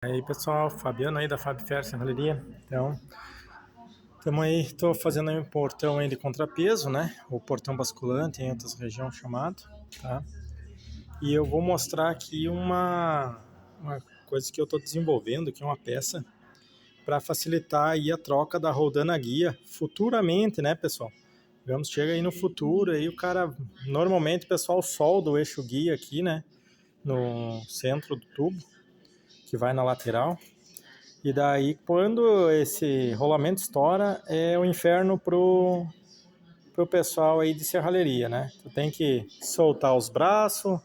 Aí pessoal, Fabiano aí da Fabfer Serralheria. Então, estamos aí, estou fazendo aí um portão aí de contrapeso, né? O portão basculante em outras regiões chamado, tá? E eu vou mostrar aqui uma coisa que eu estou desenvolvendo, que é uma peça para facilitar aí a troca da roldana guia futuramente, né, pessoal? Digamos, chega aí no futuro, aí o cara, normalmente o pessoal solda o eixo guia aqui, né? No centro do tubo, que vai na lateral. E daí, quando esse rolamento estoura, é o inferno pro pessoal aí de serralheria, né? Tu tem que soltar os braços,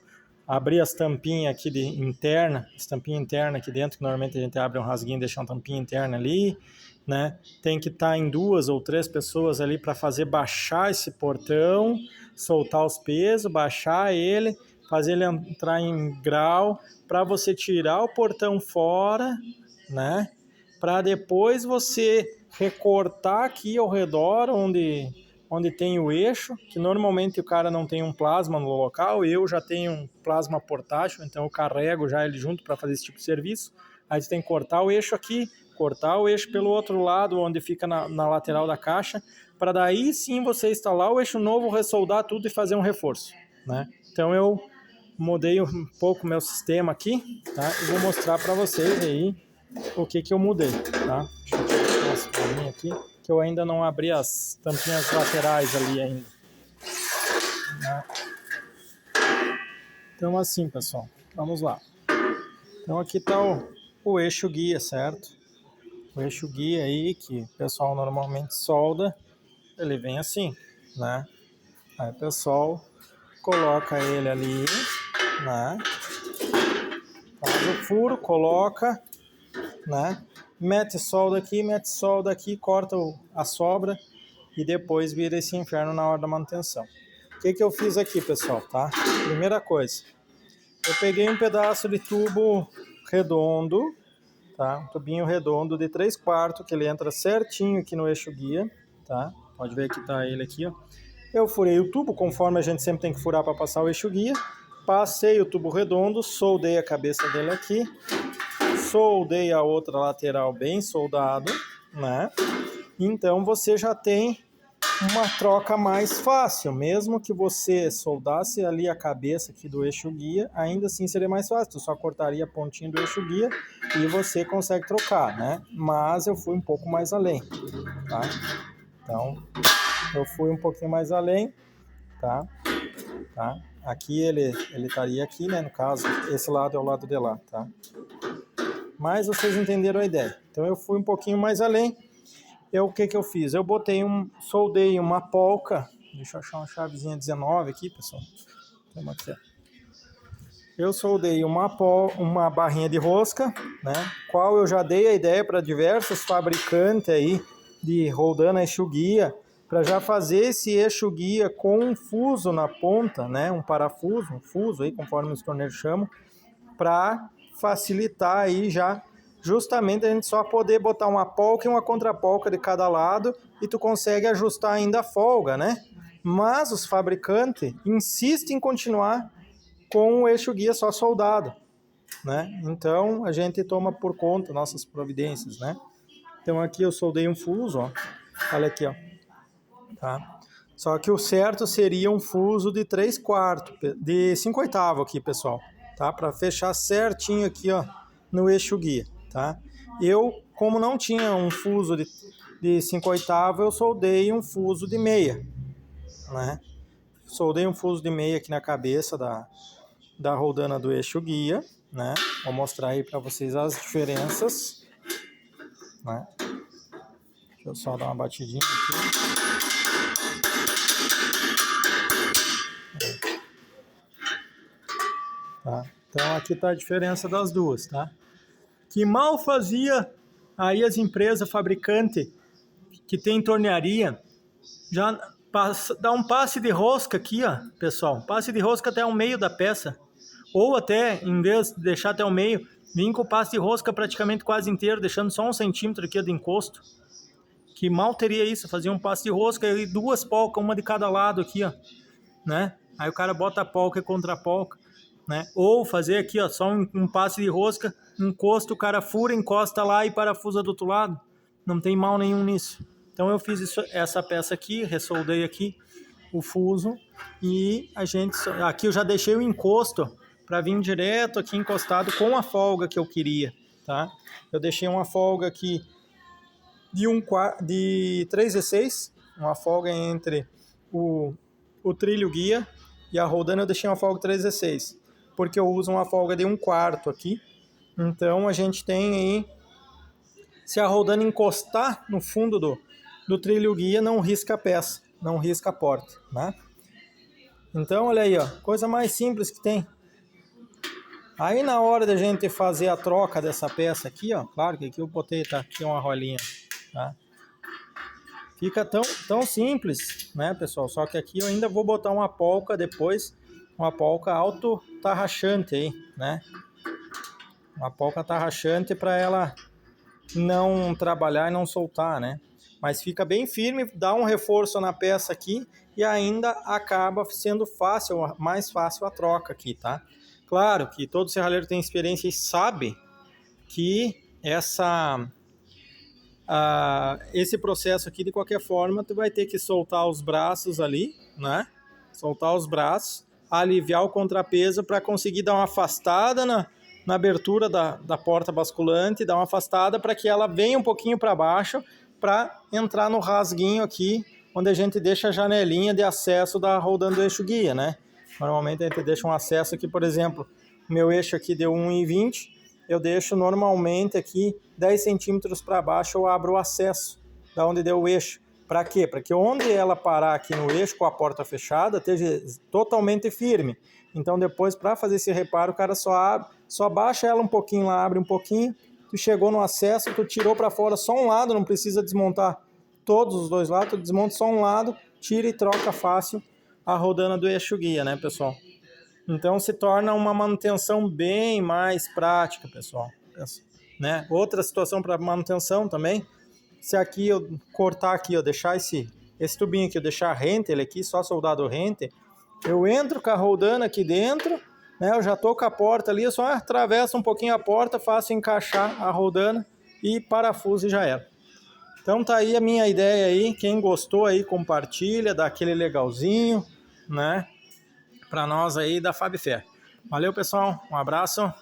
abrir as tampinhas aqui interna, as tampinhas internas aqui dentro, que normalmente a gente abre um rasguinho e deixa uma tampinha interna ali, né? Tem que estar em 2 ou 3 pessoas ali para fazer baixar esse portão, soltar os pesos, baixar ele, fazer ele entrar em grau, para você tirar o portão fora, né? Para depois você recortar aqui ao redor onde tem o eixo, que normalmente o cara não tem um plasma no local, eu já tenho um plasma portátil, então eu carrego já ele junto para fazer esse tipo de serviço. Aí você tem que cortar o eixo aqui, cortar o eixo pelo outro lado, onde fica na lateral da caixa, para daí sim você instalar o eixo novo, ressoldar tudo e fazer um reforço, né? Então eu mudei um pouco o meu sistema aqui, tá? E vou mostrar para vocês aí o que eu mudei, tá? Deixa eu tirar essa tampinha aqui, que eu ainda não abri as tampinhas laterais ali ainda, né? Então assim, pessoal, vamos lá. Então aqui tá o eixo guia, certo? O eixo guia aí, que o pessoal normalmente solda, ele vem assim, né? Aí o pessoal coloca ele ali, né? Faz o furo, coloca, né? Mete solda aqui, corta a sobra e depois vira esse inferno na hora da manutenção. O que eu fiz aqui, pessoal, tá? Primeira coisa, eu peguei um pedaço de tubo redondo, tá? Um tubinho redondo de 3/4, que ele entra certinho aqui no eixo guia, tá? Pode ver que tá ele aqui, ó. Eu furei o tubo, conforme a gente sempre tem que furar para passar o eixo guia. Passei o tubo redondo, soldei a cabeça dele aqui, soldei a outra lateral bem soldado, né? Então você já tem uma troca mais fácil, mesmo que você soldasse ali a cabeça aqui do eixo guia, ainda assim seria mais fácil, tu só cortaria a pontinha do eixo guia e você consegue trocar, né? Mas eu fui um pouco mais além, tá? Então, eu fui um pouquinho mais além, tá? Aqui ele estaria aqui, né? No caso, esse lado é o lado de lá, tá? Mas vocês entenderam a ideia. Então eu fui um pouquinho mais além. O que eu fiz? Eu soldei uma polca. Deixa eu achar uma chavezinha 19 aqui, pessoal. Aqui, ó. Eu soldei uma barrinha de rosca, né? Qual eu já dei a ideia para diversos fabricantes aí de roldana eixo guia, para já fazer esse eixo guia com um fuso na ponta, né? Um parafuso, um fuso aí, conforme os torneiros chamam, para facilitar aí já justamente a gente só poder botar uma polca e uma contrapolca de cada lado e tu consegue ajustar ainda a folga, né? Mas os fabricantes insistem em continuar com o eixo guia só soldado, né? Então a gente toma por conta nossas providências, né? Então aqui eu soldei um fuso, ó. Olha aqui, ó. Tá? Só que o certo seria um fuso de 3/4, de 5/8 aqui, pessoal, tá? Para fechar certinho aqui, ó, no eixo guia, tá? Eu, como não tinha um fuso de 5/8, eu soldei um fuso de meia, né? Soldei um fuso de meia aqui na cabeça da roldana do eixo guia, né? Vou mostrar aí para vocês as diferenças, né? Deixa eu só dar uma batidinha aqui. Tá? Então aqui está a diferença das duas, tá? Que mal fazia aí as empresas fabricantes que tem tornearia, já dá um passe de rosca aqui, ó, pessoal, passe de rosca até o meio da peça, ou até, em vez de deixar até o meio, vim com o passe de rosca praticamente quase inteiro, deixando só 1 centímetro aqui de encosto. Que mal teria isso, fazia um passe de rosca e 2 polcas, uma de cada lado aqui, ó, né? Aí o cara bota a polca e contra a polca. né? Ou fazer aqui, ó, só um passe de rosca, encosta, o cara fura, encosta lá e parafusa do outro lado. Não tem mal nenhum nisso. Então eu fiz essa peça aqui, ressoldei aqui o fuso e aqui eu já deixei o encosto para vir direto aqui encostado com a folga que eu queria, tá? Eu deixei uma folga aqui de 3/16, uma folga entre o trilho guia e a roldana. Eu deixei uma folga 3/16, porque eu uso uma folga de 1/4 aqui. Então a gente tem aí, se a roldana encostar no fundo do trilho guia, não risca a peça, não risca a porta, né? Então olha aí, ó, coisa mais simples que tem. Aí na hora da gente fazer a troca dessa peça aqui, ó, claro que aqui eu botei, tá aqui uma rolinha, tá? Fica tão simples, né, pessoal? Só que aqui eu ainda vou botar uma polca depois, uma polca auto-tarrachante aí, né? Uma polca tarrachante para ela não trabalhar e não soltar, né? Mas fica bem firme, dá um reforço na peça aqui e ainda acaba sendo mais fácil a troca aqui, tá? Claro que todo serralheiro tem experiência e sabe que esse processo aqui, de qualquer forma, tu vai ter que soltar os braços ali, né? Soltar os braços, aliviar o contrapeso para conseguir dar uma afastada na abertura da porta basculante, dar uma afastada para que ela venha um pouquinho para baixo, para entrar no rasguinho aqui, onde a gente deixa a janelinha de acesso da roldana do eixo guia, né? Normalmente a gente deixa um acesso aqui, por exemplo, o meu eixo aqui deu 1,20, eu deixo normalmente aqui 10 centímetros para baixo, eu abro o acesso da onde deu o eixo. Para quê? Para que onde ela parar aqui no eixo com a porta fechada, esteja totalmente firme. Então depois, para fazer esse reparo, o cara só baixa ela um pouquinho lá, abre um pouquinho, tu chegou no acesso, tu tirou para fora só um lado, não precisa desmontar todos os dois lados, tu desmonta só um lado, tira e troca fácil a roldana do eixo guia, né, pessoal? Então se torna uma manutenção bem mais prática, pessoal, né? Outra situação para manutenção também, se aqui eu cortar aqui, eu deixar esse tubinho aqui, eu deixar rente ele aqui, só soldado rente, eu entro com a roldana aqui dentro, né? Eu já tô com a porta ali, eu só atravesso um pouquinho a porta, faço encaixar a roldana e parafuso e já era. Então tá aí a minha ideia aí, quem gostou aí compartilha, dá aquele legalzinho, né? Para nós aí da Fabfer. Valeu, pessoal, um abraço.